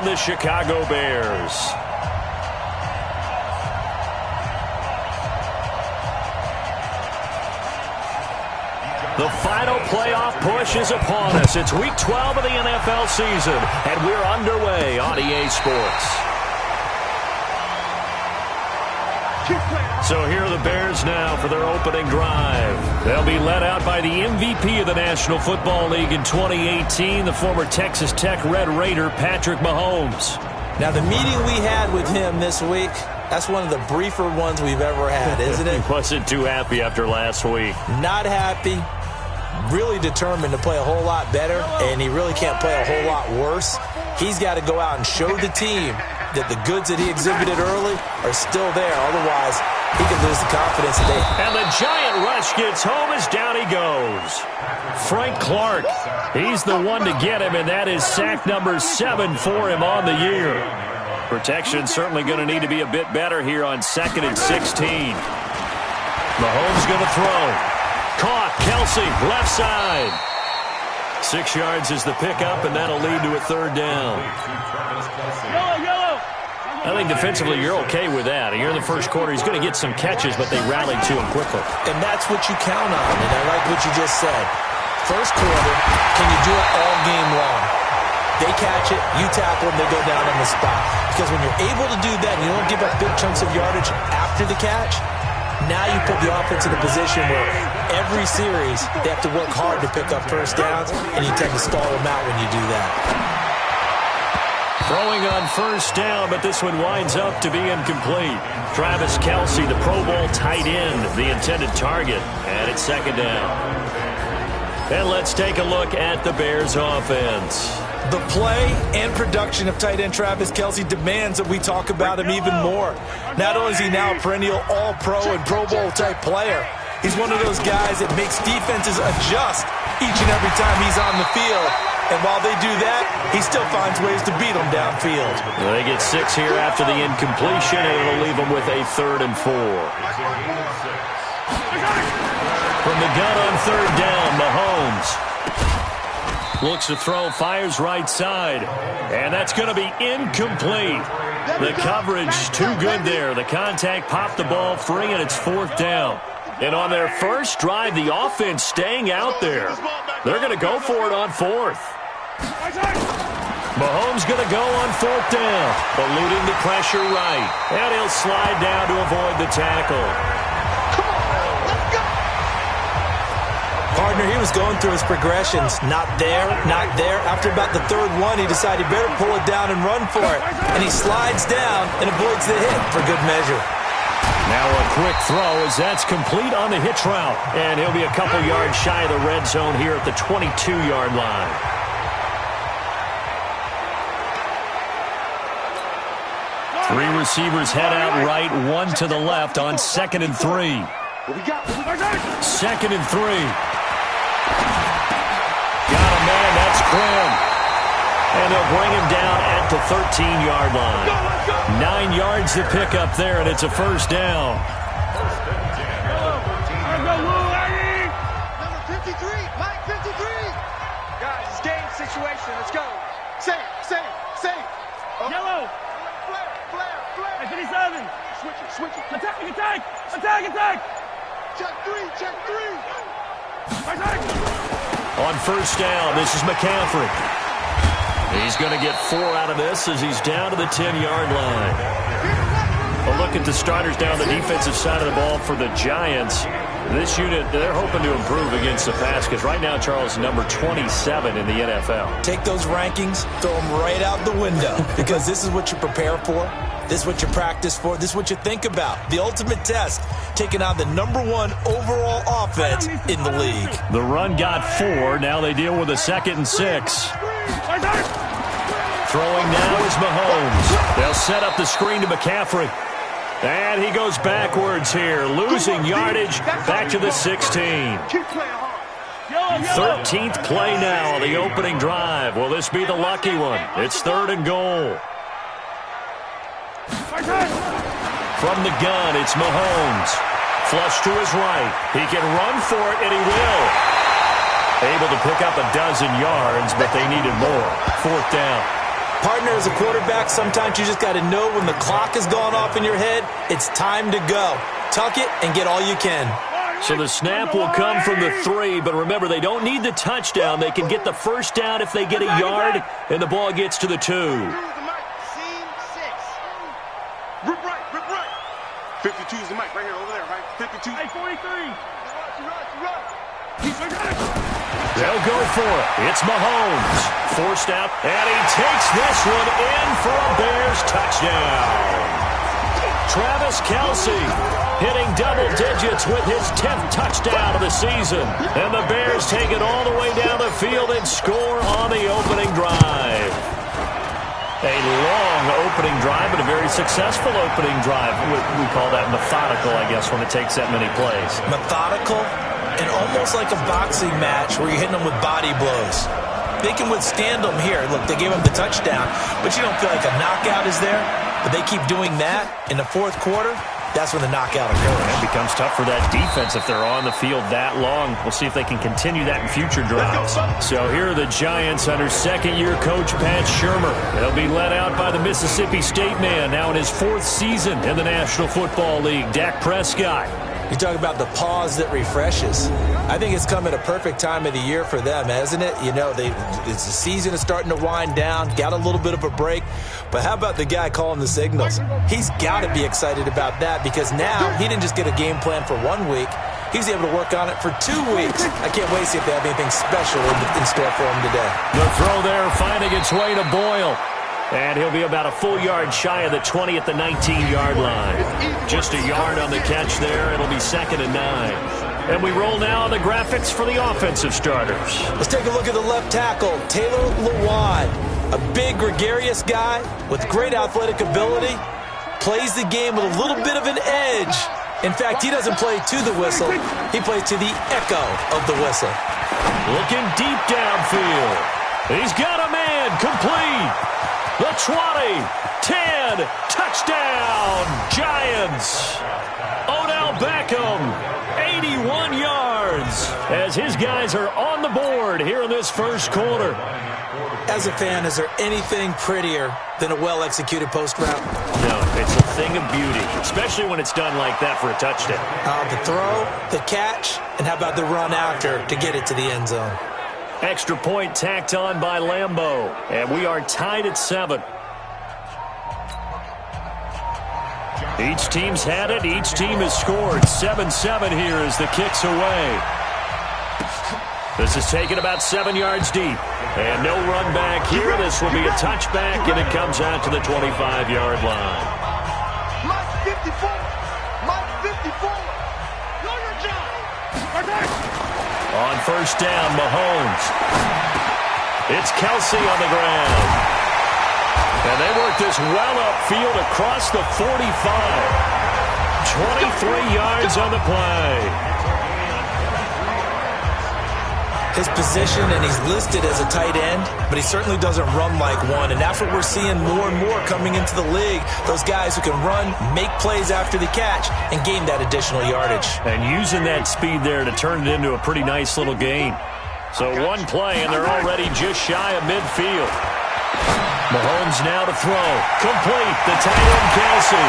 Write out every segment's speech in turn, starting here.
on the Chicago Bears. The final playoff push is upon us. It's Week 12 of the NFL season, and we're underway on EA Sports. So here are the Bears now for their opening drive. They'll be led out by the MVP of the National Football League in 2018, the former Texas Tech Red Raider, Patrick Mahomes. Now, the meeting we had with him this week, that's one of the briefer ones we've ever had, isn't it? He wasn't too happy after last week. Not happy. Really determined to play a whole lot better, and he really can't play a whole lot worse. He's got to go out and show the team that the goods that he exhibited early are still there. Otherwise, he could lose the confidence that they have. And the giant rush gets home as down he goes. Frank Clark, he's the one to get him, and that is sack number 7 for him on the year. Protection certainly going to need to be a bit better here on 2nd and 16. Mahomes going to throw. Caught, Kelsey, left side. 6 yards is the pickup, and that'll lead to a 3rd down. I think defensively you're okay with that. Here in the first quarter, he's going to get some catches, but they rallied to him quickly. And that's what you count on, and I like what you just said. First quarter, can you do it all game long? They catch it, you tackle them, they go down on the spot. Because when you're able to do that and you don't give up big chunks of yardage after the catch, now you put the offense in a position where every series they have to work hard to pick up first downs, and you tend to stall them out when you do that. Throwing on first down, but this one winds up to be incomplete. Travis Kelsey, the Pro Bowl tight end, the intended target, and it's 2nd down. And let's take a look at the Bears offense. The play and production of tight end Travis Kelsey demands that we talk about him even more. Not only is he now a perennial All-Pro and Pro Bowl type player, he's one of those guys that makes defenses adjust each and every time he's on the field. And while they do that, he still finds ways to beat them downfield. Well, they get 6 here after the incompletion, and it'll leave them with a 3rd and 4. From the gun on 3rd down, Mahomes looks to throw, fires right side, and that's going to be incomplete. The coverage too good there. The contact popped the ball free, and it's 4th down. And on their first drive, the offense staying out there. They're going to go for it on 4th. Mahomes going to go on 4th down, eluding the pressure right. And he'll slide down to avoid the tackle. Partner, he was going through his progressions. Not there, not there. After about the 3rd one, he decided he better pull it down and run for it. And he slides down and avoids the hit for good measure. Now a quick throw as that's complete on the hitch route. And he'll be a couple yards shy of the red zone here at the 22-yard line. Three receivers head out right, one to the left on 2nd and 3. 2nd and 3. Got a man, that's Clem. And they'll bring him down at the 13-yard line. 9 yards to pick up there, and it's a 1st down. Number 53, Mike 53. Guys, it's game situation. Let's go. Say. Yellow. Flare. 57. Switch it. Attack. Check 3. Attack. On 1st down, this is McCaffrey. He's going to get 4 out of this as he's down to the 10-yard line. A look at the starters down the defensive side of the ball for the Giants. This unit, they're hoping to improve against the pass because right now, Charles, number 27 in the NFL. Take those rankings, throw them right out the window because this is what you prepare for. This is what you practice for. This is what you think about. The ultimate test, taking on the number 1 overall offense in the league. The run got 4. Now they deal with a 2nd and 6. Throwing now is Mahomes. They'll set up the screen to McCaffrey. And he goes backwards here, losing yardage back to the 16. 13th play now on the opening drive. Will this be the lucky one? It's 3rd and goal. From the gun, it's Mahomes. Flush to his right. He can run for it, and he will. Able to pick up a dozen yards, but they needed more. 4th down. Partner, as a quarterback, sometimes you just got to know when the clock has gone off in your head, it's time to go. Tuck it and get all you can. So the snap will come from the 3, but remember, they don't need the touchdown. They can get the first down if they get a yard, and the ball gets to the 2. Rip right. 52 is the mic right here, over there, right? 52. Hey, 43. They'll go for it. It's Mahomes. Forced out, and he takes this one in for a Bears touchdown. Travis Kelce hitting double digits with his 10th touchdown of the season. And the Bears take it all the way down the field and score on the opening drive. A long opening drive, but a very successful opening drive. We call that methodical, I guess, when it takes that many plays. Methodical and almost like a boxing match where you're hitting them with body blows. They can withstand them here. Look, they gave them the touchdown, but you don't feel like a knockout is there. But they keep doing that in the fourth quarter. That's when the knockout occurs. It becomes tough for that defense if they're on the field that long. We'll see if they can continue that in future drives. So here are the Giants under second-year coach Pat Shurmur. They'll be led out by the Mississippi State man, now in his 4th season in the National Football League, Dak Prescott. You talk about the pause that refreshes. I think it's come at a perfect time of the year for them, hasn't it? You know, the season is starting to wind down, got a little bit of a break. But how about the guy calling the signals? He's got to be excited about that because now he didn't just get a game plan for 1 week. He's able to work on it for 2 weeks. I can't wait to see if they have anything special in store for him today. The throw there finding its way to Boyle. And he'll be about a full yard shy of the 20 at the 19-yard line. Just a yard on the catch there. It'll be 2nd and 9. And we roll now on the graphics for the offensive starters. Let's take a look at the left tackle, Taylor Lewan. A big, gregarious guy with great athletic ability. Plays the game with a little bit of an edge. In fact, he doesn't play to the whistle. He plays to the echo of the whistle. Looking deep downfield. He's got a man complete. The 20, 10, touchdown, Giants. Odell Beckham, 81 yards, as his guys are on the board here in this first quarter. As a fan, is there anything prettier than a well-executed post route? No, it's a thing of beauty, especially when it's done like that for a touchdown. The throw, the catch, and how about the run after to get it to the end zone? Extra point tacked on by Lambeau, and we are tied at 7. Each team's had it. Each team has scored. 7-7 here as the kick's away. This is taken about 7 yards deep. And no run back here. This will be a touchback, and it comes out to the 25-yard line. Mike 54. Mike 54. Do your job. On first down, Mahomes. It's Kelce on the ground. And they work this well upfield across the 45. 23 yards on the play. His position, and he's listed as a tight end, but he certainly doesn't run like one, and that's what we're seeing more and more coming into the league. Those guys who can run, make plays after the catch, and gain that additional yardage. And using that speed there to turn it into a pretty nice little gain. So one play, and they're already just shy of midfield. Mahomes now to throw. Complete. The tight end, Kelce.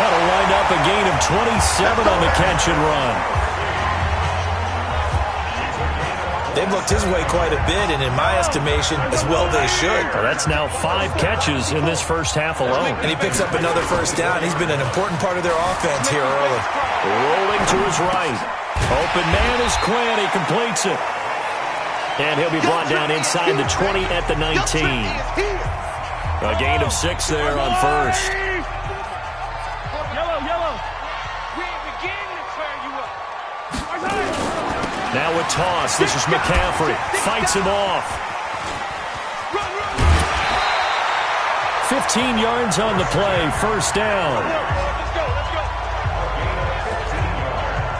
That'll wind up a gain of 27 on the catch and run. They've looked his way quite a bit, and in my estimation, as well they should. Well, that's now 5 catches in this first half alone. And he picks up another first down. He's been an important part of their offense here early. Rolling to his right. Open man is Quinn. He completes it. And he'll be brought down inside the 20 at the 19. A gain of 6 there on first. Yellow. We're beginning to turn you up. Now a toss. This is McCaffrey. Fights him off. 15 yards on the play. First down.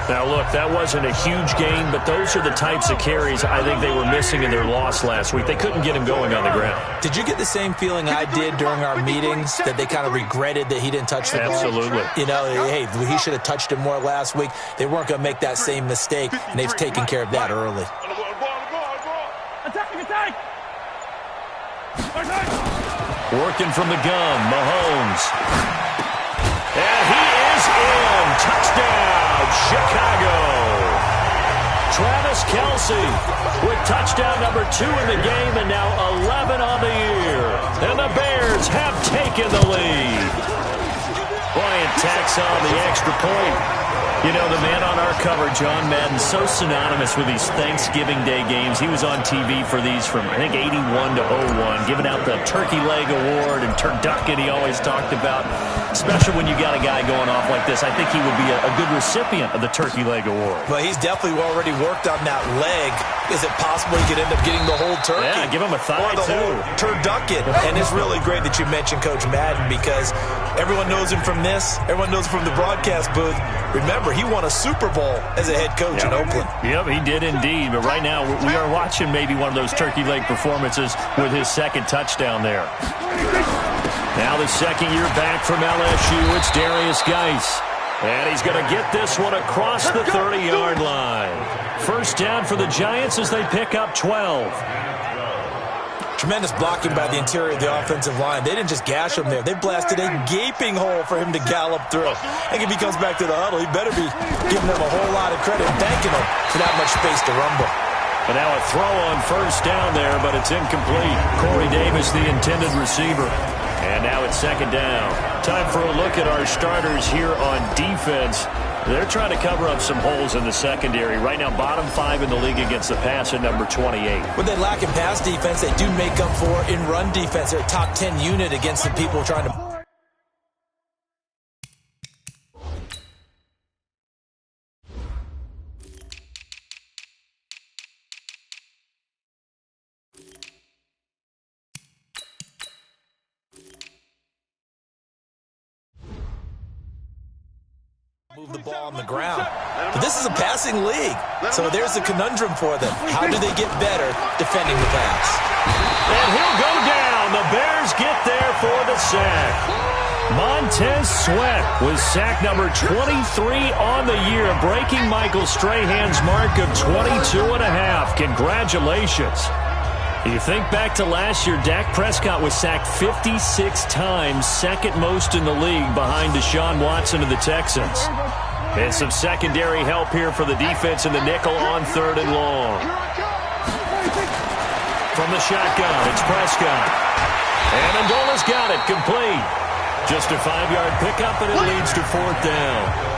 Now, look, that wasn't a huge gain, but those are the types of carries I think they were missing in their loss last week. They couldn't get him going on the ground. Did you get the same feeling I did during our meetings, that they kind of regretted that he didn't touch the ball? Absolutely. You know, hey, he should have touched it more last week. They weren't going to make that same mistake, and they've taken care of that early. Attack! Working from the gun, Mahomes. And he is in. Touchdown, Chicago. Travis Kelce with touchdown number 2 in the game and now 11 on the year. And the Bears have taken the lead. Bryant tacks on the extra point. You know, the man on our cover, John Madden, so synonymous with these Thanksgiving Day games. He was on TV for these from, I think, 81 to 01, giving out the Turkey Leg Award and turducken he always talked about. Especially when you got a guy going off like this, I think he would be a good recipient of the Turkey Leg Award. Well, he's definitely already worked on that leg. Is it possible he could end up getting the whole turkey? Yeah, give him a thigh, or the too. whole turducken. And it's really great that you mentioned Coach Madden because everyone knows him from this. Everyone knows him from the broadcast booth. Remember, he won a Super Bowl as a head coach in Oakland. Yep, he did indeed. But right now, we are watching maybe one of those turkey leg performances with his second touchdown there. Now the second year back from LSU, it's Darius Geis. And he's going to get this one across the 30-yard line. First down for the Giants as they pick up 12. Tremendous blocking by the interior of the offensive line. They didn't just gash him there. They blasted a gaping hole for him to gallop through. I think if he comes back to the huddle, he better be giving them a whole lot of credit and thanking them for that much space to rumble. And now a throw on first down there, but it's incomplete. Corey Davis, the intended receiver. And now it's second down. Time for a look at our starters here on defense. They're trying to cover up some holes in the secondary. Right now, bottom 5 in the league against the pass at number 28. When they lack in pass defense, they do make up for in run defense. They're a top 10 unit against the people trying to... move the ball on the ground. But this is a passing league. So there's a conundrum for them. How do they get better defending the pass? And he'll go down. The Bears get there for the sack. Montez Sweat was sack number 23 on the year, breaking Michael Strahan's mark of 22.5. Congratulations. You think back to last year, Dak Prescott was sacked 56 times, second most in the league behind Deshaun Watson of the Texans. And some secondary help here for the defense in the nickel on 3rd and long. From the shotgun, it's Prescott. And Amendola's got it, complete. Just a 5-yard pickup, and it leads to 4th down.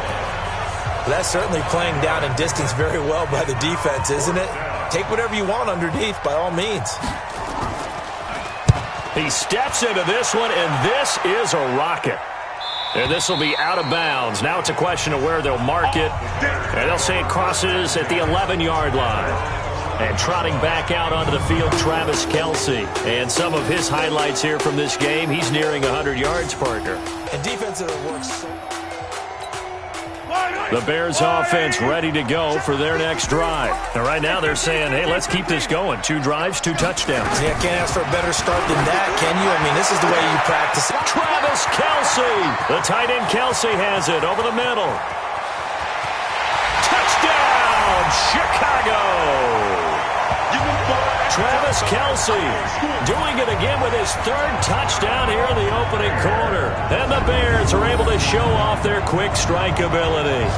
That's certainly playing down in distance very well by the defense, isn't it? Take whatever you want underneath, by all means. He steps into this one, and this is a rocket. And this will be out of bounds. Now it's a question of where they'll mark it. And they'll say it crosses at the 11-yard line. And trotting back out onto the field, Travis Kelce. And some of his highlights here from this game, he's nearing 100 yards, partner. And defensive works so... The Bears offense ready to go for their next drive. And right now they're saying, hey, let's keep this going. 2 drives, 2 touchdowns. Yeah, can't ask for a better start than that, can you? I mean, this is the way you practice it. Travis Kelce. The tight end Kelce has it over the middle. Touchdown, Chicago. Travis Kelce doing it again with his 3rd touchdown here in the opening quarter. And the Bears are able to show off their quick strike ability.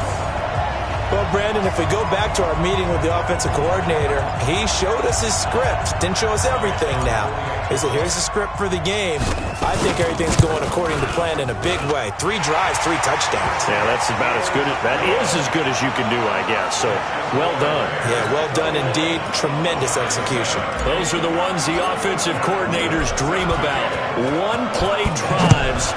Well, Brandon, if we go back to our meeting with the offensive coordinator, he showed us his script. Didn't show us everything now. He said, here's the script for the game. I think everything's going according to plan in a big way. 3 drives, 3 touchdowns. Yeah, that's about as good. That is as good as you can do, I guess. So, well done. Yeah, well done indeed. Tremendous execution. Those are the ones the offensive coordinators dream about. One-play drives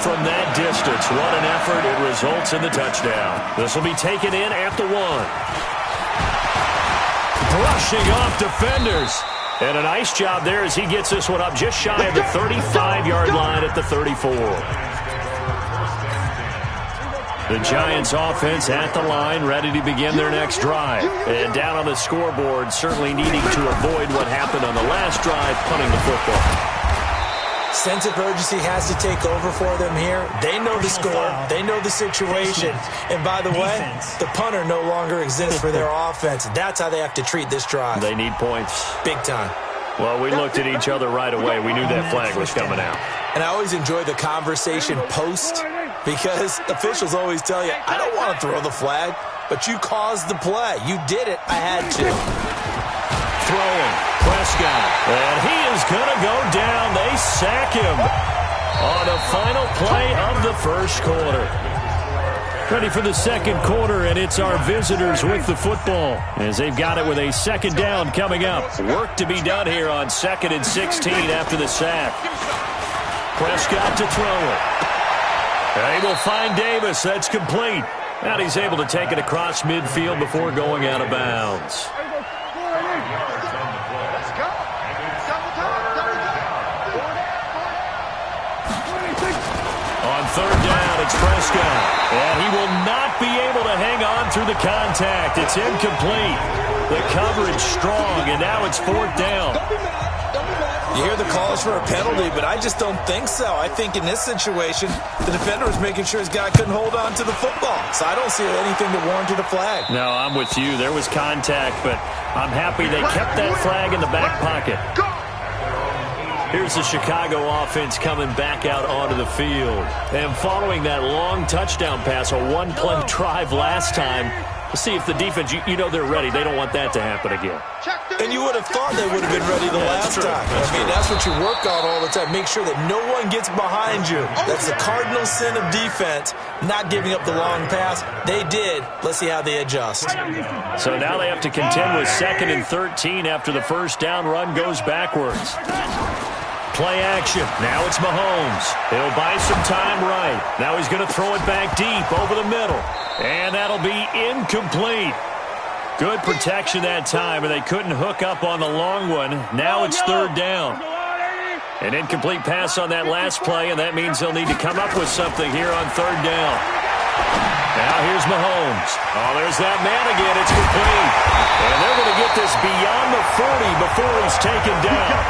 from that distance. What an effort. It results in the touchdown. This will be taken in at the 1. Brushing off defenders. And a nice job there as he gets this one up just shy of the 35-yard line at the 34. The Giants offense at the line, ready to begin their next drive. And down on the scoreboard, certainly needing to avoid what happened on the last drive, punting the football. Sense of urgency has to take over for them here. They know the score. They know the situation. And by the way, the punter no longer exists for their offense. That's how they have to treat this drive. They need points. Big time. Well, we looked at each other right away. We knew that flag was coming out. And I always enjoy the conversation post because officials always tell you, I don't want to throw the flag, but you caused the play. You did it. I had to. Throwing, Prescott. And he is going to go down. They sack him on the final play of the first quarter. Ready for the second quarter, and it's our visitors with the football as they've got it with a second down coming up. Work to be done here on 2nd and 16 after the sack. Prescott to throw it. They will find Davis. That's complete. And he's able to take it across midfield before going out of bounds. On third down, it's Prescott. And he will not be able to hang on through the contact. It's incomplete. The coverage strong, and now it's fourth down. You hear the calls for a penalty, but I just don't think so. I think in this situation, the defender was making sure his guy couldn't hold on to the football. So I don't see anything that warranted a flag. No, I'm with you. There was contact, but I'm happy they kept that flag in the back pocket. Here's the Chicago offense coming back out onto the field. And following that long touchdown pass, a one-play drive last time, let's see if the defense, you know they're ready. They don't want that to happen again. And you would have thought they would have been ready the last time. That's what you work on all the time. Make sure that no one gets behind you. That's the cardinal sin of defense, not giving up the long pass. They did. Let's see how they adjust. So now they have to contend with 2nd and 13 after the first down run goes backwards. Play action. Now it's Mahomes. He'll buy some time right. Now he's going to throw it back deep over the middle. And that'll be incomplete. Good protection that time, and they couldn't hook up on the long one. Now it's third down. An incomplete pass on that last play, and that means they'll need to come up with something here on third down. Now here's Mahomes. Oh, there's that man again. It's complete. And they're going to get this beyond the 40 before he's taken down.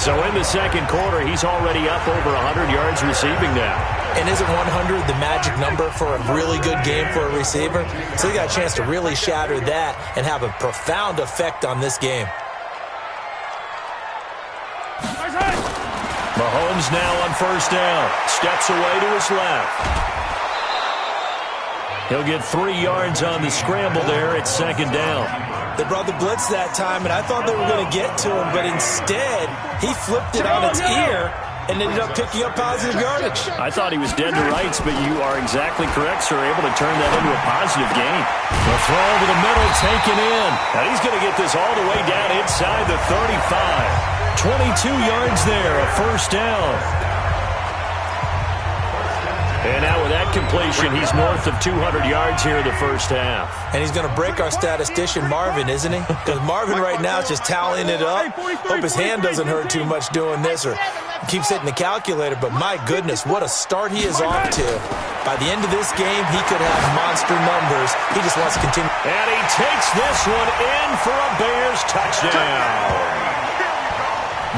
So in the second quarter, he's already up over 100 yards receiving now. And isn't 100 the magic number for a really good game for a receiver? So he got a chance to really shatter that and have a profound effect on this game. Mahomes now on first down. Steps away to his left. He'll get 3 yards on the scramble there at second down. They brought the blitz that time, and I thought they were going to get to him, but instead, he flipped it on its ear and ended up picking up positive yardage. I thought he was dead to rights, but you are exactly correct, sir. Able to turn that into a positive gain. The throw over the middle, taken in. And he's going to get this all the way down inside the 35. 22 yards there, a first down. And now with that completion, he's north of 200 yards here in the first half. And he's going to break our statistician, Marvin, isn't he? Because Marvin right now is just tallying it up. Hope his hand doesn't hurt too much doing this or keeps hitting the calculator. But my goodness, what a start he is off to. By the end of this game, he could have monster numbers. He just wants to continue. And he takes this one in for a Bears touchdown.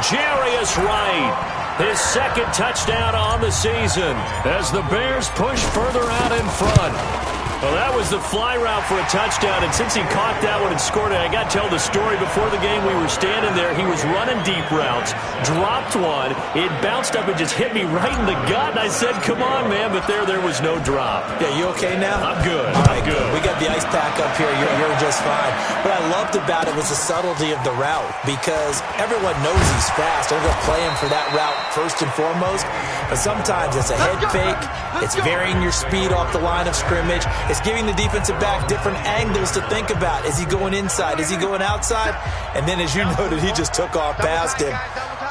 Jarius Wright. His second touchdown on the season as the Bears push further out in front. Well, that was the fly route for a touchdown, and since he caught that one and scored it, I got to tell the story. Before the game, we were standing there. He was running deep routes, dropped one. It bounced up and just hit me right in the gut, and I said, come on, man, but there was no drop. Yeah, you okay now? I'm good. All right, I'm good. We got the ice pack up here. You're just fine. What I loved about it was the subtlety of the route because everyone knows he's fast. They're going to play him for that route first and foremost, but sometimes it's a head fake. It's varying your speed off the line of scrimmage. It's giving the defensive back different angles to think about. Is he going inside? Is he going outside? And then, as you noted, he just took off past him.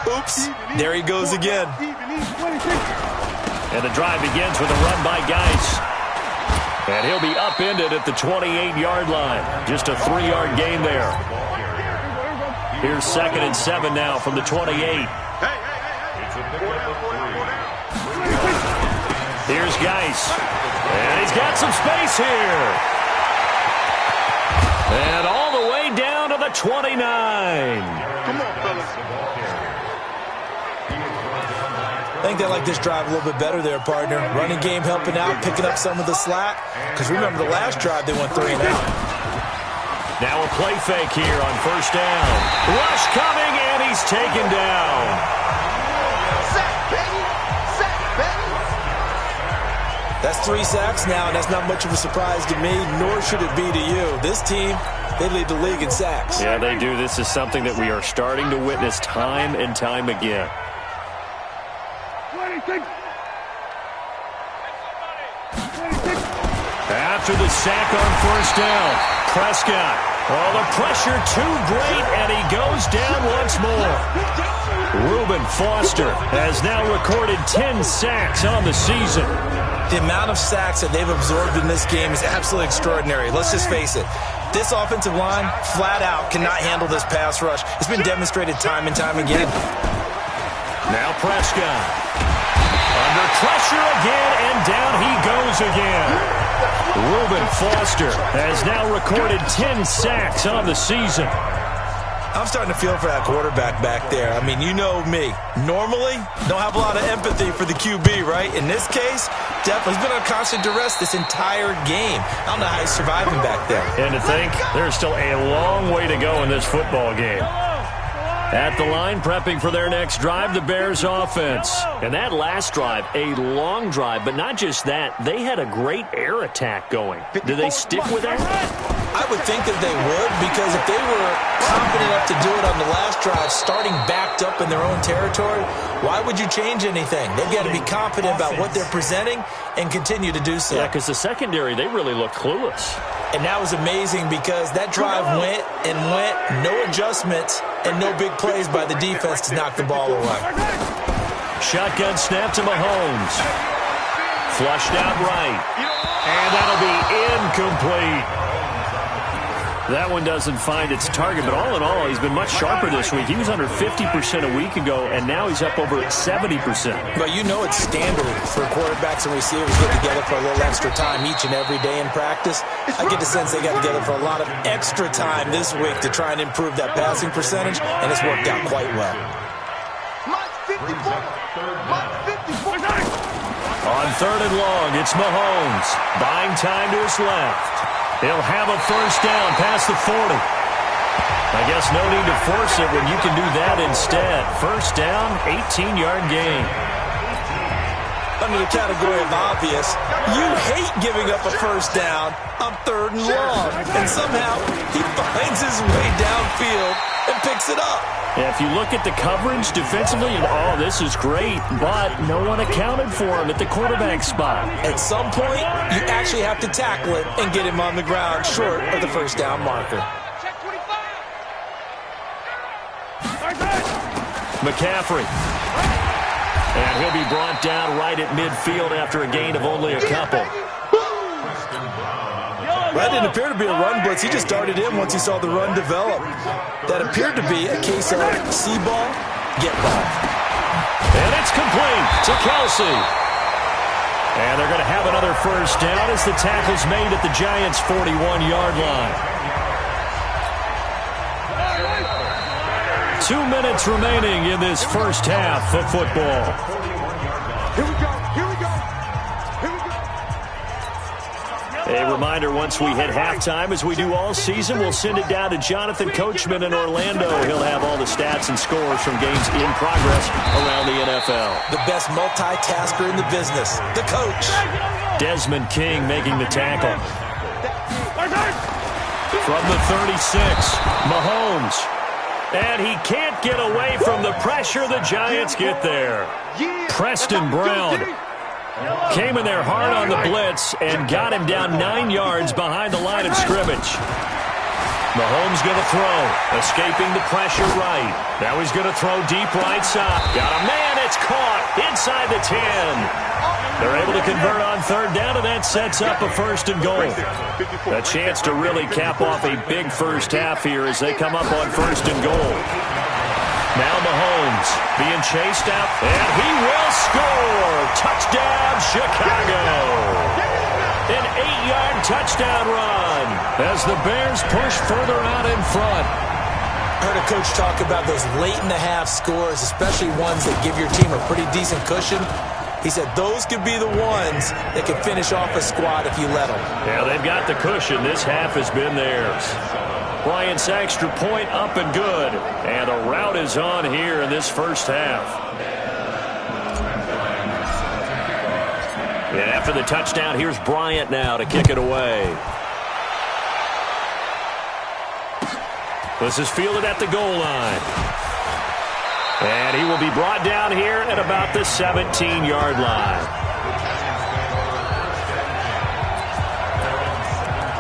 Oops, there he goes again. And the drive begins with a run by Geis. And he'll be upended at the 28-yard line. Just a 3-yard gain there. Here's 2nd and 7 now from the 28. Here's Geis. And he's got some space here. And all the way down to the 29. Come on, fellas. I think they like this drive a little bit better there, partner. Running game helping out, picking up some of the slack. Because remember the last drive, they went 3 and out. Now a play fake here on first down. Rush coming, and he's taken down. Sack, baby! Sack, baby! That's 3 sacks now, and that's not much of a surprise to me, nor should it be to you. This team, they lead the league in sacks. Yeah, they do. This is something that we are starting to witness time and time again. 26. After the sack on first down, Prescott. Oh, the pressure too great, and he goes down once more. Reuben Foster has now recorded 10 sacks on the season. The amount of sacks that they've absorbed in this game is absolutely extraordinary. Let's just face it. This offensive line, flat out, cannot handle this pass rush. It's been demonstrated time and time again. Now Prescott. Under pressure again, and down he goes again. Reuben Foster has now recorded 10 sacks on the season. I'm starting to feel for that quarterback back there. I mean, you know me. Normally, don't have a lot of empathy for the QB, right? In this case, definitely. He's been on constant duress this entire game. I don't know how he's surviving back there. And to think, there's still a long way to go in this football game. At the line, prepping for their next drive, the Bears offense. And that last drive, a long drive, but not just that. They had a great air attack going. Do they stick with that? I would think that they would, because if they were confident enough to do it on the last drive, starting backed up in their own territory, why would you change anything? They've got to be confident about what they're presenting and continue to do so. Yeah, because the secondary, they really looked clueless. And that was amazing because that drive went and went, no adjustments and no big plays by the defense to knock the ball away. Shotgun snap to Mahomes. Flushed out right. And that'll be incomplete. That one doesn't find its target, but all in all, he's been much sharper this week. He was under 50% a week ago, and now he's up over 70%. But you know it's standard for quarterbacks and receivers to get together for a little extra time each and every day in practice. I get the sense they got together for a lot of extra time this week to try and improve that passing percentage, and it's worked out quite well. Mike 54. Mike 54. On third and long, it's Mahomes. Buying time to his left. He'll have a first down past the 40. I guess no need to force it when you can do that instead. First down, 18-yard gain. Under the category of obvious, you hate giving up a first down on third and long. And somehow he finds his way downfield and picks it up. Yeah, if you look at the coverage defensively, oh, this is great, but no one accounted for him at the quarterback spot. At some point, you actually have to tackle it and get him on the ground short of the first down marker. McCaffrey. And he'll be brought down right at midfield after a gain of only a couple. That didn't appear to be a run blitz. He just darted in once he saw the run develop. That appeared to be a case of see ball, get ball. And it's complete to Kelsey. And they're going to have another first down as the tackle's made at the Giants' 41-yard line. 2 minutes remaining in this first half of football. Here we go. Here we go. Here we go. A reminder, once we hit halftime, as we do all season, we'll send it down to Jonathan Coachman in Orlando. He'll have all the stats and scores from games in progress around the NFL. The best multitasker in the business, the coach. Desmond King making the tackle. From the 36, Mahomes. And he can't get away from the pressure. The Giants get there. Preston Brown came in there hard on the blitz and got him down 9 yards behind the line of scrimmage. Mahomes going to throw, escaping the pressure right. Now he's going to throw deep right side. Got a man, it's caught inside the 10. They're able to convert on third down, and that sets up a first and goal. A chance to really cap off a big first half here as they come up on first and goal. Now Mahomes being chased out, and he will score. Touchdown, Chicago. An 8-yard touchdown run as the Bears push further out in front. I heard a coach talk about those late-in-the-half scores, especially ones that give your team a pretty decent cushion. He said those could be the ones that could finish off a squad if you let them. Yeah, they've got the cushion. This half has been theirs. Bryant's extra point up and good. And a rout is on here in this first half. And after the touchdown, here's Bryant now to kick it away. This is fielded at the goal line. And he will be brought down here at about the 17-yard line.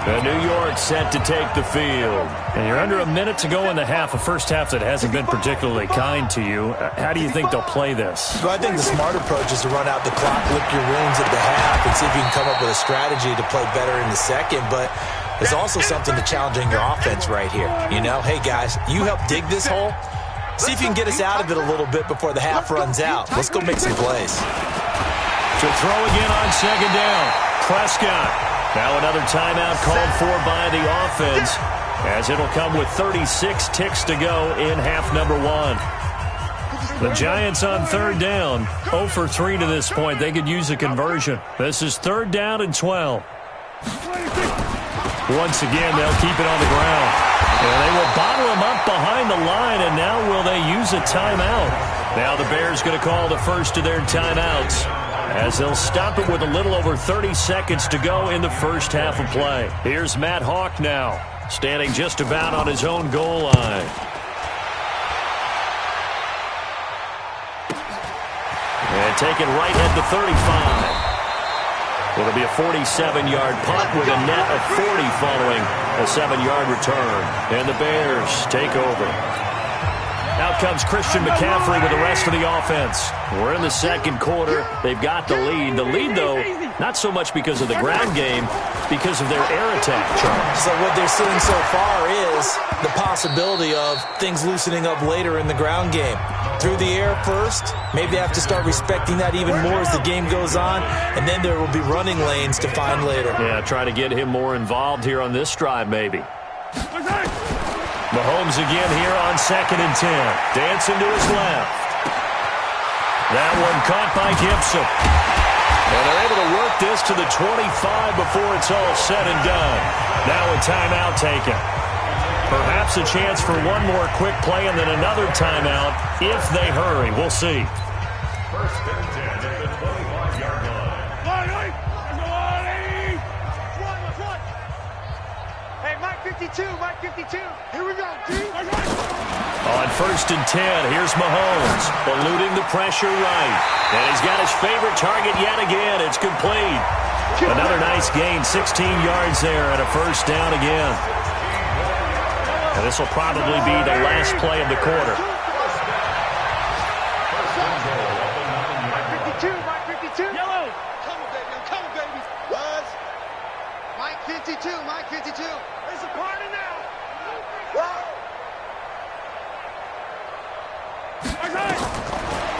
The New York set to take the field. And you're under a minute to go in the half, a first half that hasn't been particularly kind to you. How do you think they'll play this? Well, I think the smart approach is to run out the clock, lick your wounds at the half, and see if you can come up with a strategy to play better in the second. But there's also something to challenging your offense right here. You know, hey, guys, you help dig this hole. See if you can get us out of it a little bit before the half runs out. Let's go make some plays. To throw again on second down. Prescott. Now another timeout called for by the offense, as it'll come with 36 ticks to go in half number one. The Giants on third down, 0 for 3 to this point. They could use a conversion. This is 3rd down and 12. Once again, they'll keep it on the ground. And they will bottle him up behind the line, and now will they use a timeout? Now the Bears going to call the first of their timeouts, as they'll stop it with a little over 30 seconds to go in the first half of play. Here's Matt Hawk now, standing just about on his own goal line. And taken right at the 35. It'll be a 47-yard punt with a net of 40 following a 7-yard return. And the Bears take over. Out comes Christian McCaffrey with the rest of the offense. We're in the second quarter. They've got the lead. The lead, though, not so much because of the ground game, because of their air attack, Charles. So what they're seeing so far is the possibility of things loosening up later in the ground game. Through the air first, maybe they have to start respecting that even more as the game goes on, and then there will be running lanes to find later. Yeah, try to get him more involved here on this drive, maybe. Mahomes again here on 2nd and 10. Dancing to his left. That one caught by Gibson. And they're able to work this to the 25 before it's all said and done. Now a timeout taken. Perhaps a chance for one more quick play and then another timeout if they hurry. We'll see. 1st and 10 at the 25-yard line. Hey, Mike 52, Mike 52. Here we go, D. On 1st and 10, here's Mahomes, eluding the pressure right. And he's got his favorite target yet again. It's complete. Another nice gain, 16 yards there, and a 1st down again. And this will probably be the last play of the quarter. Mike 52, Mike 52. Yellow. Come on, baby, come on, baby. Buzz. Mike 52, Mike 52. It's a party now.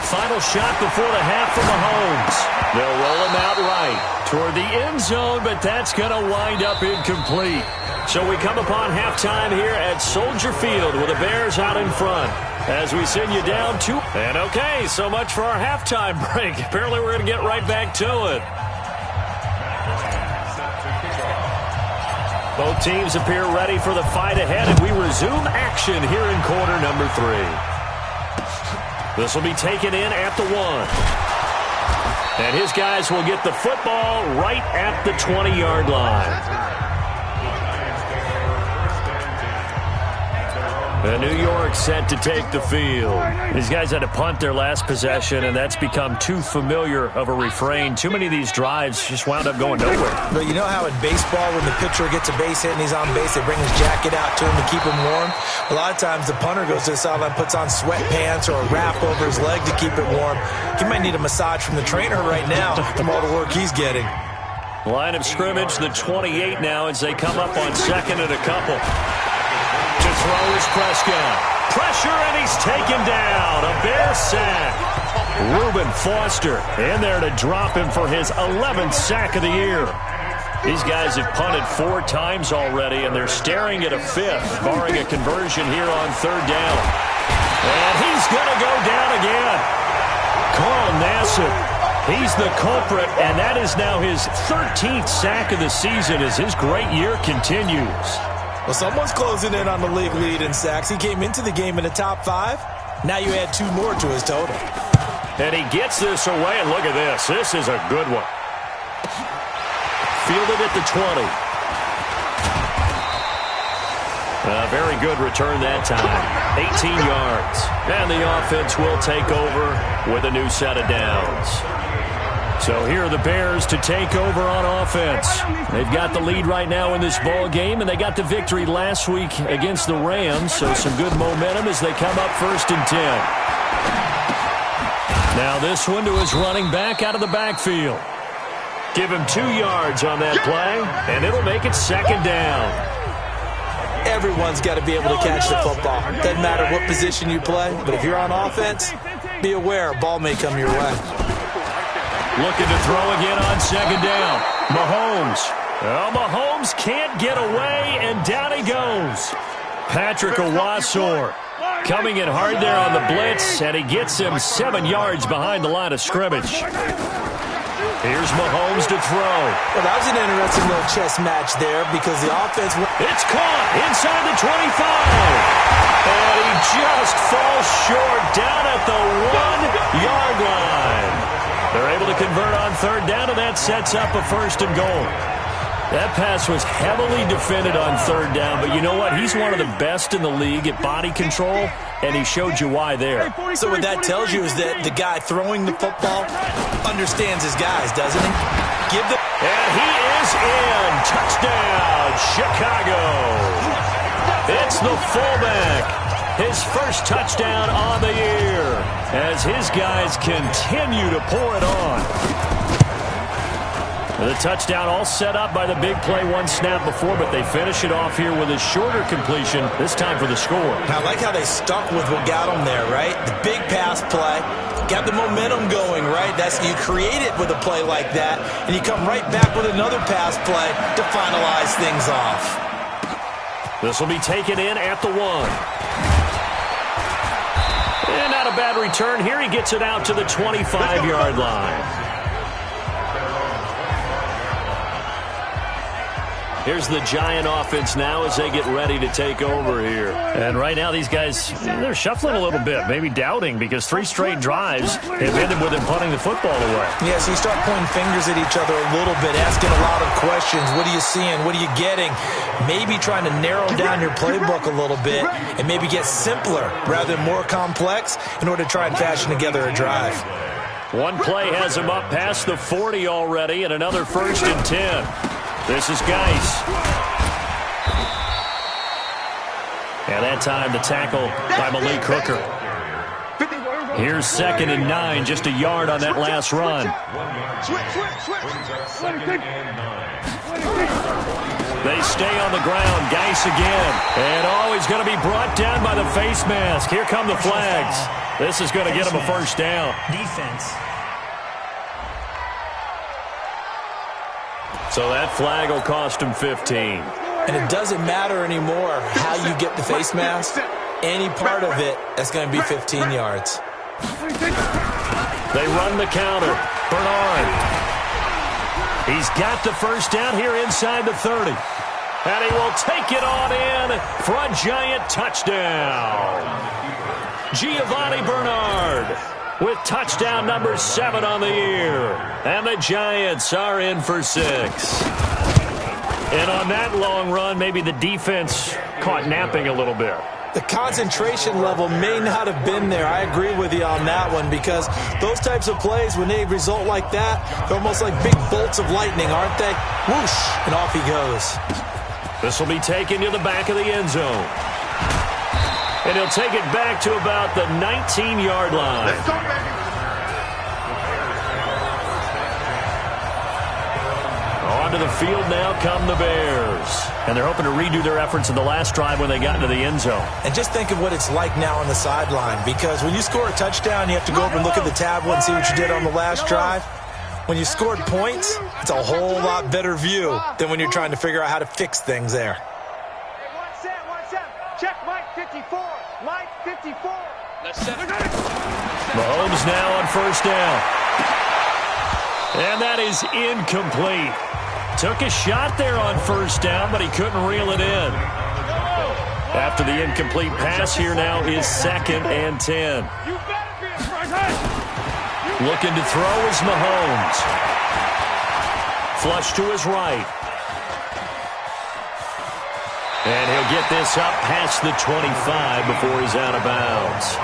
Final shot before the half for Mahomes. They'll roll him out right toward the end zone, but that's going to wind up incomplete. So we come upon halftime here at Soldier Field with the Bears out in front as we send you down 2. And okay, so much for our halftime break. Apparently we're going to get right back to it. Both teams appear ready for the fight ahead, and we resume action here in quarter number 3. This will be taken in at the 1. And his guys will get the football right at the 20-yard line. And New York set to take the field. These guys had to punt their last possession, and that's become too familiar of a refrain. Too many of these drives just wound up going nowhere. But you know how in baseball, when the pitcher gets a base hit and he's on base, they bring his jacket out to him to keep him warm? A lot of times the punter goes to the sideline, puts on sweatpants or a wrap over his leg to keep it warm. He might need a massage from the trainer right now from all the work he's getting. Line of scrimmage, the 28 now as they come up on 2nd and a couple. To throw is Prescott. Pressure, and he's taken down. A Bear sack. Reuben Foster in there to drop him for his 11th sack of the year. These guys have punted 4 times already, and they're staring at a 5th, barring a conversion here on 3rd down. And he's going to go down again. Carl Nassib, he's the culprit, and that is now his 13th sack of the season as his great year continues. Well, someone's closing in on the league lead in sacks. He came into the game in the top 5. Now you add 2 more to his total. And he gets this away, and look at this. This is a good one. Fielded at the 20. A very good return that time. 18 yards. And the offense will take over with a new set of downs. So here are the Bears to take over on offense. They've got the lead right now in this ball game, and they got the victory last week against the Rams, so some good momentum as they come up 1st and 10. Now this one to his running back out of the backfield. Give him 2 yards on that play, and it'll make it 2nd down. Everyone's got to be able to catch the football. Doesn't matter what position you play, but if you're on offense, be aware a ball may come your way. Looking to throw again on 2nd down. Mahomes. Well, Mahomes can't get away, and down he goes. Patrick Owasor coming in hard there on the blitz, and he gets him 7 yards behind the line of scrimmage. Here's Mahomes to throw. Well, that was an interesting little chess match there because the offense... It's caught inside the 25. And he just falls short down at the 1-yard line. They're able to convert on 3rd down, and that sets up a 1st and goal. That pass was heavily defended on 3rd down, but you know what? He's one of the best in the league at body control, and he showed you why there. So what that tells you is that the guy throwing the football understands his guys, doesn't he? And he is in. Touchdown, Chicago. It's the fullback. His first touchdown on the year as his guys continue to pour it on. The touchdown all set up by the big play 1 snap before, but they finish it off here with a shorter completion, this time for the score. I like how they stuck with what got them there, right? The big pass play, got the momentum going, right? You create it with a play like that, and you come right back with another pass play to finalize things off. This will be taken in at the 1. And not a bad return here. He gets it out to the 25-yard line. Here's the Giant offense now as they get ready to take over here. And right now these guys, they're shuffling a little bit, maybe doubting, because 3 straight drives have ended with them punting the football away. Yeah, so you start pointing fingers at each other a little bit, asking a lot of questions. What are you seeing? What are you getting? Maybe trying to narrow down your playbook a little bit and maybe get simpler rather than more complex in order to try and fashion together a drive. One play has him up past the 40 already, and another 1st and 10. This is Geis. And that time the tackle by Malik Hooker. Here's 2nd and 9, just a yard on that last run. They stay on the ground. Geis again. And he's going to be brought down by the face mask. Here come the flags. This is going to get him a 1st down. Defense. So that flag will cost him 15. And it doesn't matter anymore how you get the face mask. Any part of it, that's going to be 15 yards. They run the counter. Bernard. He's got the 1st down here inside the 30. And he will take it on in for a Giant touchdown. Giovanni Bernard with touchdown number 7 on the year. And the Giants are in for 6. And on that long run, maybe the defense caught napping a little bit. The concentration level may not have been there. I agree with you on that one because those types of plays, when they result like that, they're almost like big bolts of lightning, aren't they? Whoosh, and off he goes. This will be taken to the back of the end zone. And he'll take it back to about the 19-yard line. Let's go, baby. Onto the field now come the Bears. And they're hoping to redo their efforts in the last drive when they got into the end zone. And just think of what it's like now on the sideline, because when you score a touchdown, you have to go over and look at the tablet and see what you did on the last drive. When you scored points, it's a whole lot better view than when you're trying to figure out how to fix things there. Hey, 1 set. Check Mike 54. Mike 54. Let's set it. Mahomes now on 1st down. And that is incomplete. Took a shot there on 1st down, but he couldn't reel it in. After the incomplete pass, here now is 2nd and 10. Looking to throw is Mahomes. Flush to his right. And he'll get this up past the 25 before he's out of bounds.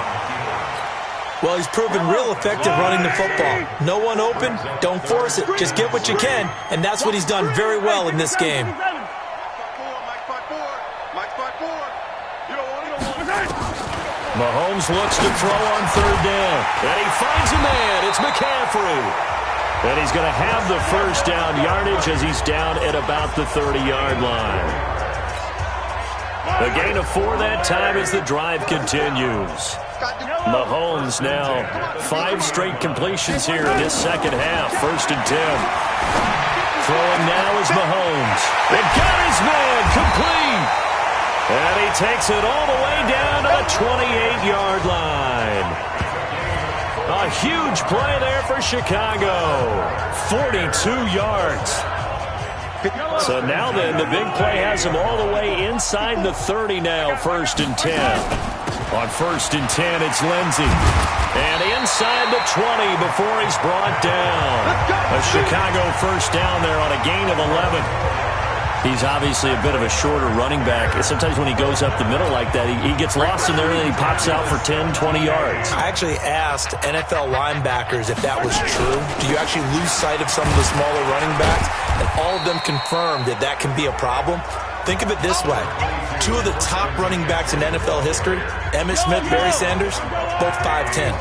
Well, he's proven real effective running the football. No one open, don't force it. Just get what you can, and that's what he's done very well in this game. Mahomes looks to throw on 3rd down. And he finds a man. It's McCaffrey. And he's going to have the first down yardage as he's down at about the 30-yard line. A gain of 4 that time as the drive continues. Mahomes now 5 straight completions here in this second half. 1st and 10. Throwing now is Mahomes. It got his man complete. And he takes it all the way down to the 28-yard line. A huge play there for Chicago. 42 yards. So now then, the big play has him all the way inside the 30 now, 1st and 10. On 1st and 10, it's Lindsey. And inside the 20 before he's brought down. A Chicago first down there on a gain of 11. He's obviously a bit of a shorter running back. Sometimes when he goes up the middle like that, he gets lost in there and then he pops out for 10, 20 yards. I actually asked NFL linebackers if that was true. Do you actually lose sight of some of the smaller running backs? And all of them confirmed that that can be a problem. Think of it this way. 2 of the top running backs in NFL history, Emmitt Smith, Barry Sanders, both 5'10".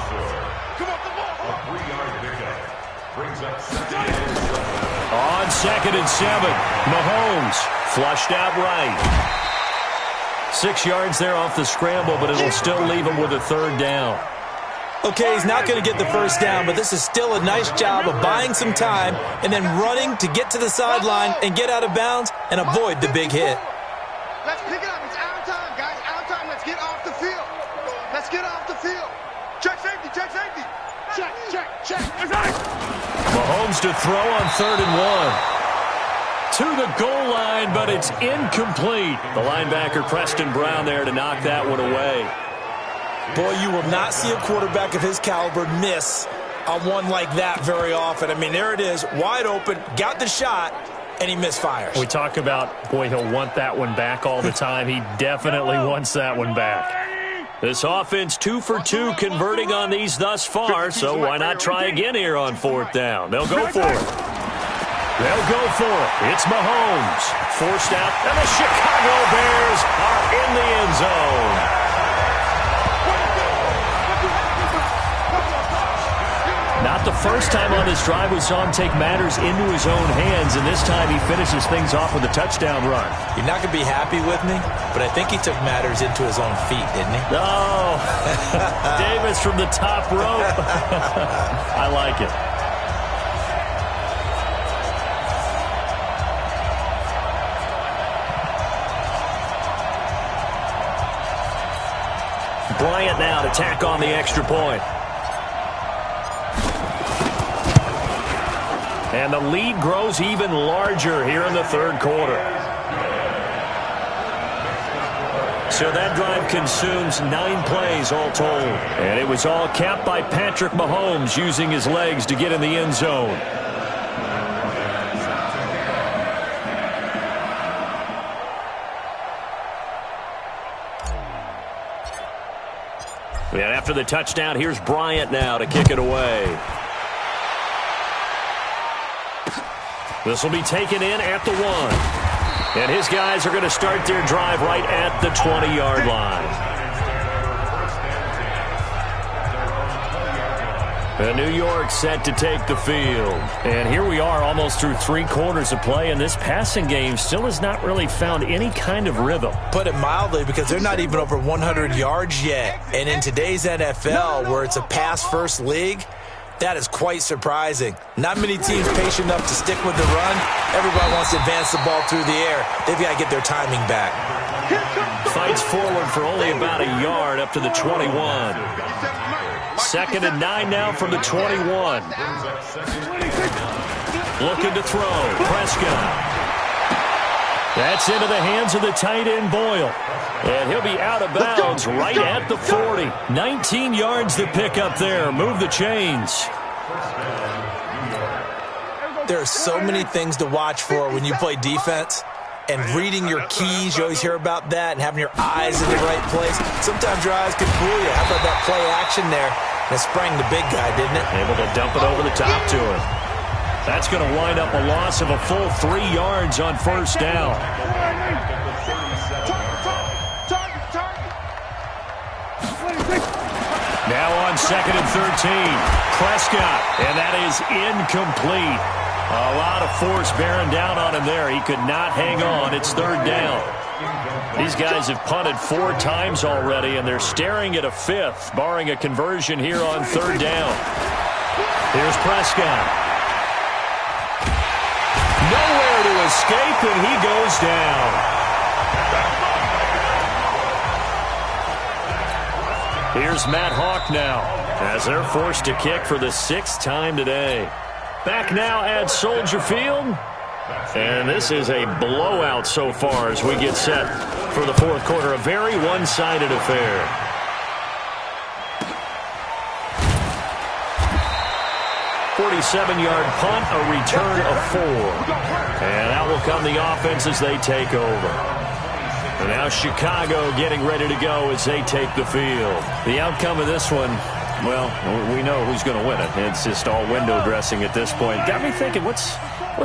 On 2nd and 7, Mahomes flushed out right. 6 yards there off the scramble, but it'll still leave him with a 3rd down. Okay, he's not going to get the first down, but this is still a nice job of buying some time and then running to get to the sideline and get out of bounds and avoid the big hit. Let's pick it up. It's our time, guys. Our time. Let's get off the field. Let's get off the field. Check safety. Check safety. Check. Mahomes to throw on 3rd and 1. To the goal line, but it's incomplete. The linebacker, Preston Brown, there to knock that one away. Boy, you will not see a quarterback of his caliber miss on one like that very often. I mean, there it is, wide open, got the shot, and he misfires. We talk about, boy, he'll want that one back all the time. He definitely wants that one back. This offense 2 for 2 converting on these thus far, so why not try again here on 4th down? They'll go for it. They'll go for it. It's Mahomes. Forced out, and the Chicago Bears are in the end zone. Not the first time on this drive we saw him take matters into his own hands, and this time he finishes things off with a touchdown run. You're not going to be happy with me, but I think he took matters into his own feet, didn't he? Oh, Davis from the top rope. I like it. Bryant now to tack on the extra point. And the lead grows even larger here in the 3rd quarter. So that drive consumes 9 plays all told. And it was all capped by Patrick Mahomes using his legs to get in the end zone. And after the touchdown, here's Bryant now to kick it away. This will be taken in at the 1. And his guys are going to start their drive right at the 20-yard line. And New York set to take the field. And here we are almost through 3 quarters of play, and this passing game still has not really found any kind of rhythm. Put it mildly, because they're not even over 100 yards yet. And in today's NFL, where it's a pass-first league, that is quite surprising. Not many teams patient enough to stick with the run. Everybody wants to advance the ball through the air. They've got to get their timing back. Fights forward for only about a yard up to the 21. 2nd and 9 now from the 21. Looking to throw. Prescott. That's into the hands of the tight end, Boyle. And he'll be out of bounds right at the 40. 19 yards to pick up there. Move the chains. There are so many things to watch for when you play defense. And reading your keys, you always hear about that, and having your eyes in the right place. Sometimes your eyes can fool you. How about that play action there? That sprang the big guy, didn't it? Able to dump it over the top to him. That's going to wind up a loss of a full 3 yards on first down. Now on 2nd and 13. Prescott, and that is incomplete. A lot of force bearing down on him there. He could not hang on. It's 3rd down. These guys have punted 4 times already, and they're staring at a 5th, barring a conversion here on 3rd down. Here's Prescott. Nowhere to escape, and he goes down. Here's Matt Hawk now, as they're forced to kick for the 6th time today. Back now at Soldier Field. And this is a blowout so far as we get set for the 4th quarter. A very one-sided affair. ...47-yard punt, a return of 4. And out will come the offense as they take over. And now Chicago getting ready to go as they take the field. The outcome of this one, well, we know who's going to win it. It's just all window dressing at this point. Got me thinking, what's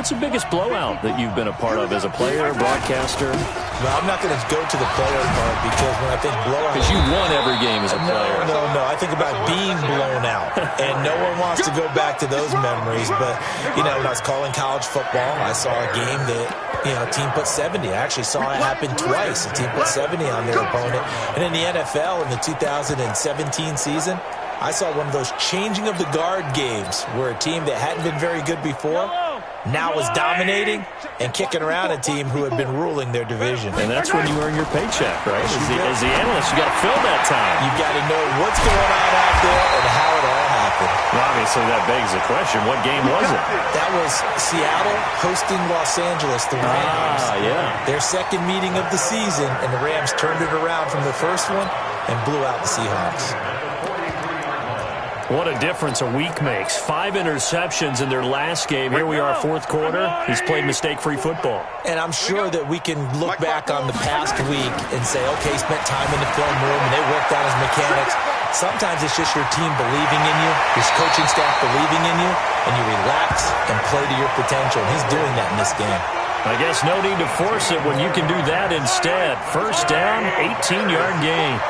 the biggest blowout that you've been a part of as a player, broadcaster? Well, I'm not going to go to the player part because when I think blowout... Because you won every game as a player. No. I think about being blown out. And no one wants to go back to those memories. But, when I was calling college football, I saw a game that, a team put 70. I actually saw it happen twice. A team put 70 on their opponent. And in the NFL, in the 2017 season, I saw one of those changing of the guard games where a team that hadn't been very good before now was dominating and kicking around a team who had been ruling their division. And that's when you earn your paycheck, right? As the analyst, you got to fill that time. You got to know what's going on out there and how it all happened. Well, obviously, that begs the question, what game was it? That was Seattle hosting Los Angeles, the Rams. Yeah. Their second meeting of the season, and the Rams turned it around from the first one and blew out the Seahawks. What a difference a week makes. 5 interceptions in their last game. Here we are, 4th quarter. He's played mistake-free football. And I'm sure that we can look back on the past week and say, okay, he spent time in the film room and they worked out his mechanics. Sometimes it's just your team believing in you, your coaching staff believing in you, and you relax and play to your potential. And he's doing that in this game. I guess no need to force it when you can do that instead. First down, 18-yard gain.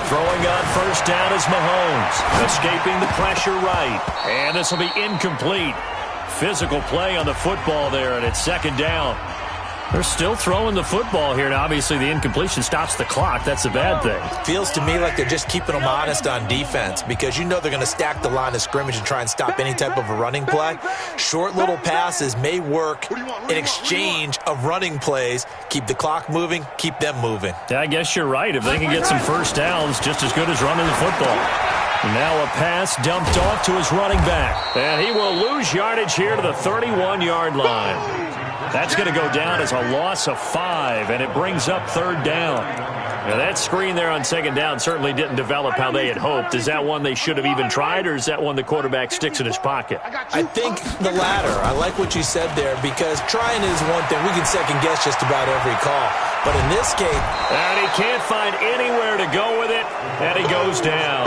Throwing on first down is Mahomes. Escaping the pressure right. And this will be incomplete. Physical play on the football there, and it's 2nd down. They're still throwing the football here, and obviously the incompletion stops the clock. That's a bad thing. Feels to me like they're just keeping them honest on defense because they're going to stack the line of scrimmage and try and stop any type of a running play. Short little passes may work in exchange of running plays. Keep the clock moving, keep them moving. Yeah, I guess you're right. If they can get some first downs, just as good as running the football. Now a pass dumped off to his running back. And he will lose yardage here to the 31-yard line. That's going to go down as a loss of 5, and it brings up 3rd down. Now that screen there on 2nd down certainly didn't develop how they had hoped. Is that one they should have even tried, or is that one the quarterback sticks in his pocket? I think the latter. I like what you said there because trying is one thing. We can second-guess just about every call. But in this case... And he can't find anywhere to go with it, and he goes down.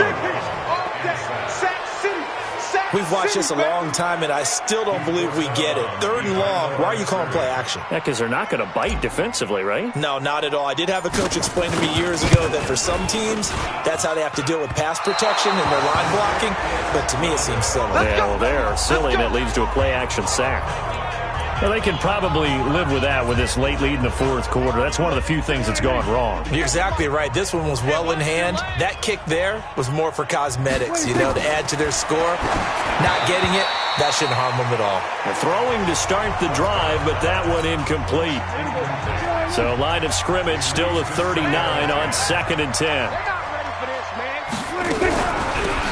We've watched this a long time, and I still don't believe we get it. 3rd and long. Why are you calling play action? Yeah, because they're not going to bite defensively, right? No, not at all. I did have a coach explain to me years ago that for some teams, that's how they have to deal with pass protection and their line blocking. But to me, it seems silly. Yeah, well, they're silly, and it leads to a play action sack. Well, they can probably live with that with this late lead in the 4th quarter. That's one of the few things that's gone wrong. You're exactly right. This one was well in hand. That kick there was more for cosmetics, to add to their score. Not getting it, that shouldn't harm them at all. They're throwing to start the drive, but that one incomplete. So line of scrimmage still at 39 on 2nd and 10.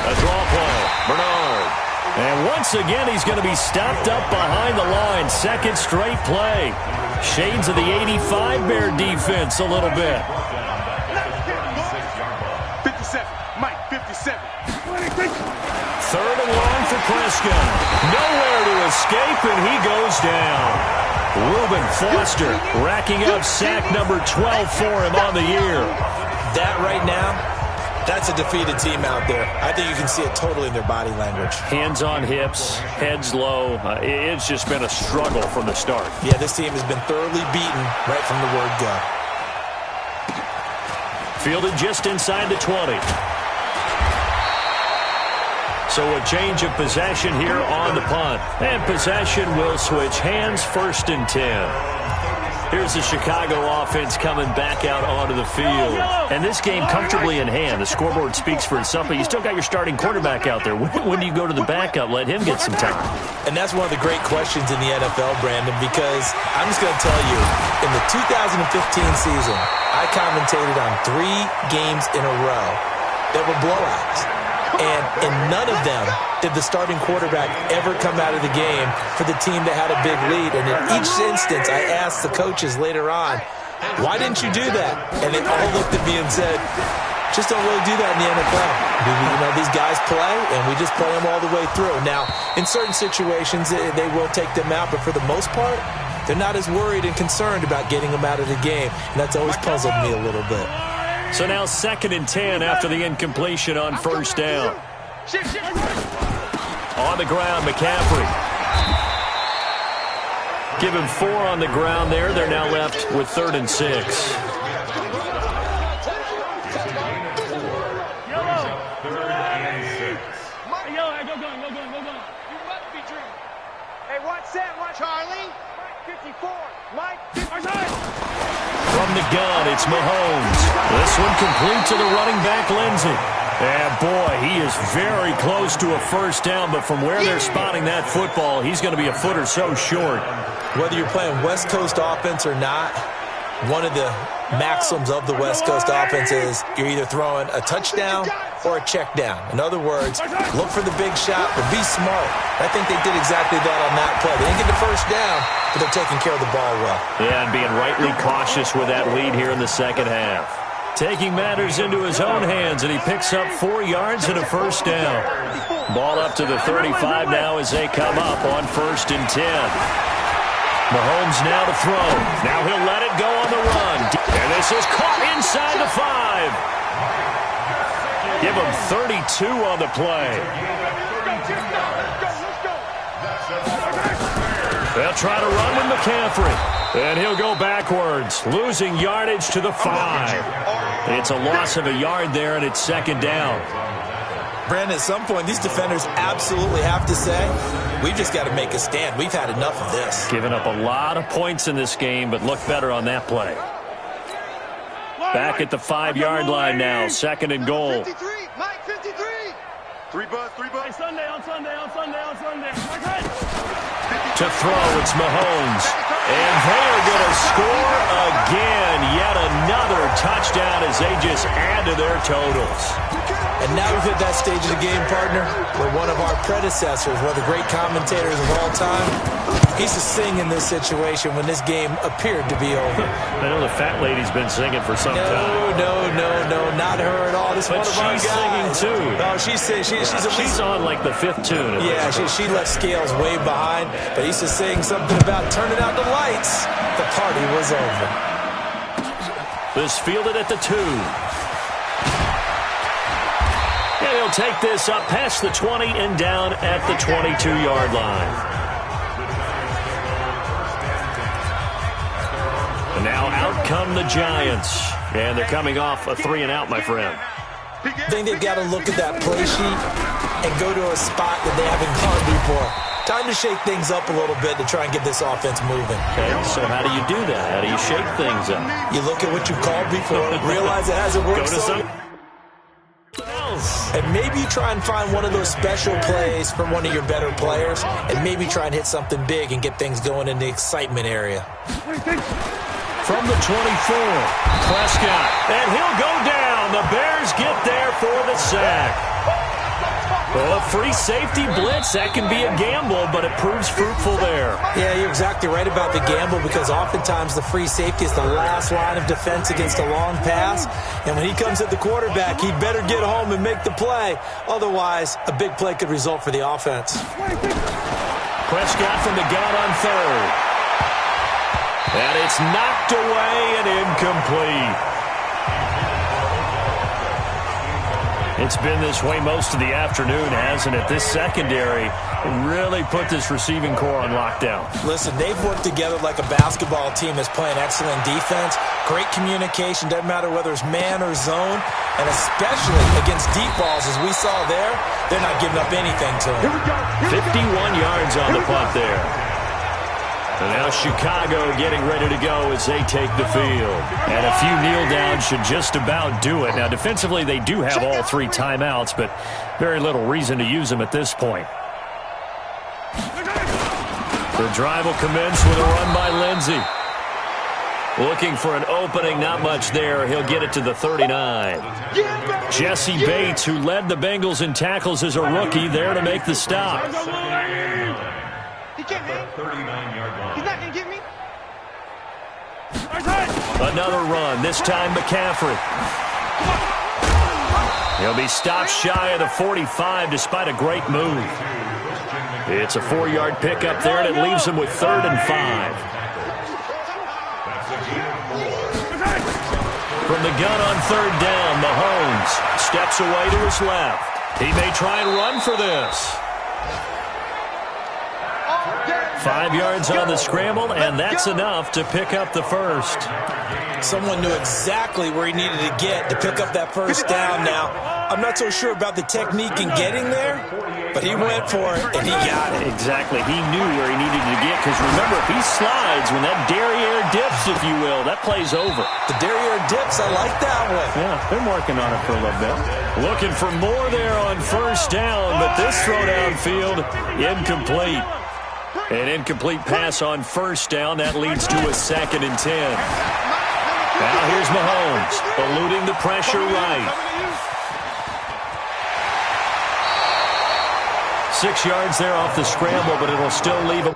A draw play. Bernard. And once again, he's going to be stopped up behind the line. Second straight play. Shades of the 85 Bear defense a little bit. 57. Mike, 57. Third and long for Prescott. Nowhere to escape, and he goes down. Reuben Foster racking up sack number 12 for him on the year. That right now, that's a defeated team out there. I think you can see it totally in their body language. Hands on hips, heads low. It's just been a struggle from the start. Yeah, this team has been thoroughly beaten right from the word go. Fielded just inside the 20. So a change of possession here on the punt. And possession will switch hands, 1st and 10. Here's the Chicago offense coming back out onto the field. And this game comfortably in hand. The scoreboard speaks for itself, but you still got your starting quarterback out there. When do you go to the backup? Let him get some time. And that's one of the great questions in the NFL, Brandon, because I'm just going to tell you, in the 2015 season, I commentated on 3 games in a row that were blowouts. And in none of them did the starting quarterback ever come out of the game for the team that had a big lead. And in each instance, I asked the coaches later on, why didn't you do that? And they all looked at me and said, just don't really do that in the NFL. You know, these guys play, and we just play them all the way through. Now, in certain situations, they will take them out, but for the most part, they're not as worried and concerned about getting them out of the game. And that's always puzzled me a little bit. So now 2nd and 10 after the incompletion on 1st down. On the ground, McCaffrey. Give him 4 on the ground there. They're now left with 3rd and 6. Hey, watch Sam, watch Charlie. 54. Mike, 59. From the gun, it's Mahomes. This one complete to the running back, Lindsey. And boy, he is very close to a 1st down, but from where they're spotting that football, he's going to be a foot or so short. Whether you're playing West Coast offense or not, one of the maxims of the West Coast offense is you're either throwing a touchdown or a check down. In other words, look for the big shot, but be smart. I think they did exactly that on that play. They didn't get the 1st down, but they're taking care of the ball well. Yeah, and being rightly cautious with that lead here in the 2nd half. Taking matters into his own hands, and he picks up 4 yards and a 1st down. Ball up to the 35 now as they come up on 1st and 10. Mahomes now to throw. Now he'll let it go on the run. And this is caught inside the 5. Give him 32 on the play. They'll try to run with McCaffrey. And he'll go backwards, losing yardage to the 5. It's a loss of a yard there, and it's 2nd down. Brandon, at some point, these defenders absolutely have to say, we've just got to make a stand. We've had enough of this. Giving up a lot of points in this game, but look better on that play. Back at the 5-yard line now, 2nd and goal. 53, Mike, 53. 3 buzz. Hey, Sunday. To throw, it's Mahomes. And they are going to score again. Yet another touchdown as they just add to their totals. And now we've hit that stage of the game, partner, where one of our predecessors, one of the great commentators of all time, he's to sing in this situation when this game appeared to be over. I know the fat lady's been singing for some time. No, not her at all. This is one of our guys. She's singing too. Oh, she's on like the 5th tune. Yeah, she left Scales way behind, but he's to sing something about turning out the lights. The party was over. This fielded at the 2. And he'll take this up past the 20 and down at the 22-yard line. And now out come the Giants. And they're coming off a 3-and-out, my friend. I think they've got to look at that play sheet and go to a spot that they haven't gone before. Time to shake things up a little bit to try and get this offense moving. Okay, so how do you do that? How do you shake things up? You look at what you've called before, realize it hasn't worked so and maybe you try and find one of those special plays from one of your better players, and maybe try and hit something big and get things going in the excitement area. From the 24, Prescott, and he'll go down. The Bears get there for the sack. Well, a free safety blitz, that can be a gamble, but it proves fruitful there. Yeah, you're exactly right about the gamble because oftentimes the free safety is the last line of defense against a long pass. And when he comes at the quarterback, he better get home and make the play. Otherwise, a big play could result for the offense. Prescott from the gun on third. And it's knocked away and incomplete. It's been this way most of the afternoon, hasn't it? This secondary really put this receiving core on lockdown. Listen, they've worked together like a basketball team that's playing excellent defense. Great communication, doesn't matter whether it's man or zone. And especially against deep balls, as we saw there, they're not giving up anything to them. 51 yards on the punt there. And now Chicago getting ready to go as they take the field. And a few kneel downs should just about do it. Now, defensively, they do have all 3 timeouts, but very little reason to use them at this point. The drive will commence with a run by Lindsey. Looking for an opening, not much there. He'll get it to the 39. Jesse Bates, who led the Bengals in tackles as a rookie, there to make the stop. He can't hang. He's not going to get me. Another run, this time McCaffrey. He'll be stopped shy of the 45 despite a great move. It's a 4-yard pickup there, and it leaves him with 3rd and 5. From the gun on 3rd down, Mahomes steps away to his left. He may try and run for this. 5 yards on the scramble, and that's enough to pick up the first. Someone knew exactly where he needed to get to pick up that first down. Now, I'm not so sure about the technique in getting there, but he went for it, and he got it. Exactly. He knew where he needed to get, because remember, if he slides, when that derriere dips, if you will, that play's over. The derriere dips, I like that one. Yeah, been working on it for a little bit. Looking for more there on first down, but this throw downfield, incomplete. An incomplete pass on first down. That leads to a 2nd and 10. Now here's Mahomes, eluding the pressure right. 6 yards there off the scramble, but it'll still leave him.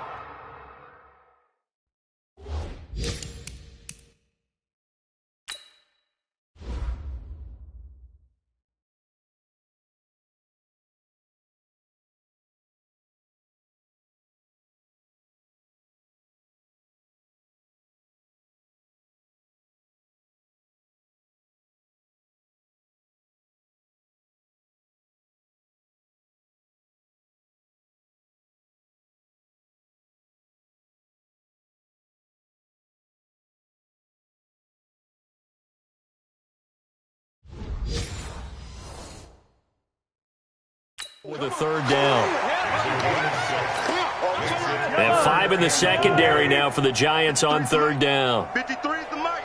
With a 3rd down. And 5 in the secondary now for the Giants on 3rd down. 53 is the mic.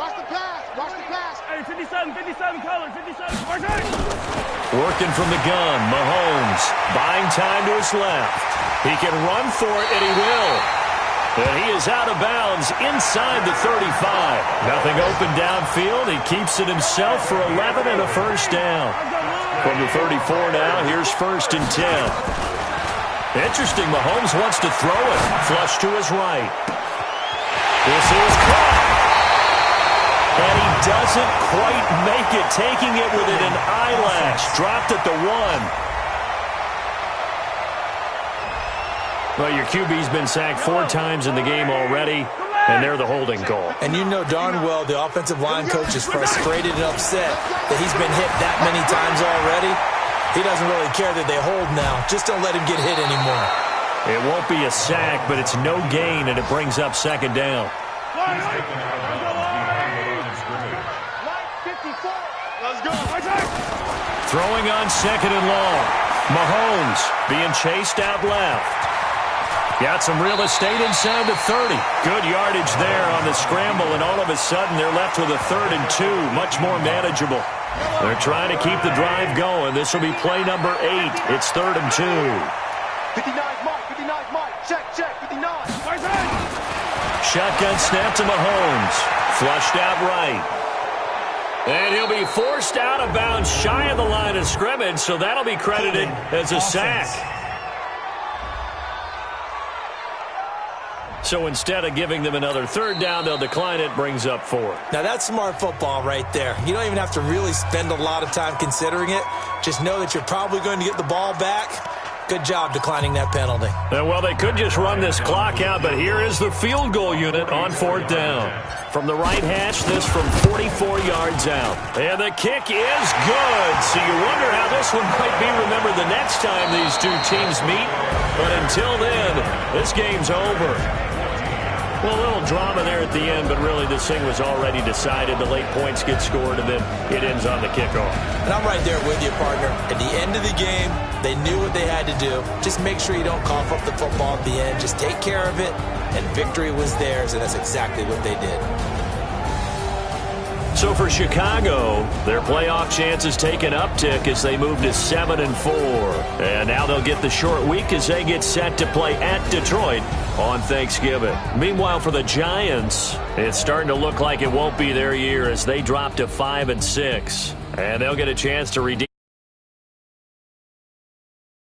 Watch the pass. Watch the pass. Hey, 57 color, 57. Working from the gun, Mahomes buying time to his left. He can run for it, and he will. And he is out of bounds inside the 35. Nothing open downfield. He keeps it himself for 11 and a first down. From the 34 now, here's 1st and 10. Interesting, Mahomes wants to throw it. Flush to his right. This is caught. And he doesn't quite make it, taking it within an eyelash. Dropped at the 1. Well, your QB's been sacked 4 times in the game already, and they're the holding call. And you know darn well the offensive line coach is frustrated and upset that he's been hit that many times already. He doesn't really care that they hold now. Just don't let him get hit anymore. It won't be a sack, but it's no gain, and it brings up 2nd down. Let's go. Throwing on 2nd and long. Mahomes being chased out left. Got some real estate inside the 30. Good yardage there on the scramble, and all of a sudden they're left with a 3rd and 2. Much more manageable. They're trying to keep the drive going. This will be play number 8. It's 3rd and 2. 59 Mike. 59 Mike. Check. 59. Shotgun snap to Mahomes. Flushed out right. And he'll be forced out of bounds shy of the line of scrimmage, so that'll be credited as a sack. So instead of giving them another third down, they'll decline it, brings up 4. Now, that's smart football right there. You don't even have to really spend a lot of time considering it. Just know that you're probably going to get the ball back. Good job declining that penalty. Well, they could just run this clock out, but here is the field goal unit on 4th down. From the right hash, this from 44 yards out. And the kick is good. So you wonder how this one might be remembered the next time these two teams meet. But until then, this game's over. Well, a little drama there at the end, but really this thing was already decided. The late points get scored, and then it ends on the kickoff. And I'm right there with you, partner. At the end of the game, they knew what they had to do. Just make sure you don't cough up the football at the end. Just take care of it, and victory was theirs, and that's exactly what they did. So for Chicago, their playoff chances take an uptick as they move to 7-4. And now they'll get the short week as they get set to play at Detroit on Thanksgiving. Meanwhile, for the Giants, it's starting to look like it won't be their year as they drop to 5-6. And they'll get a chance to redeem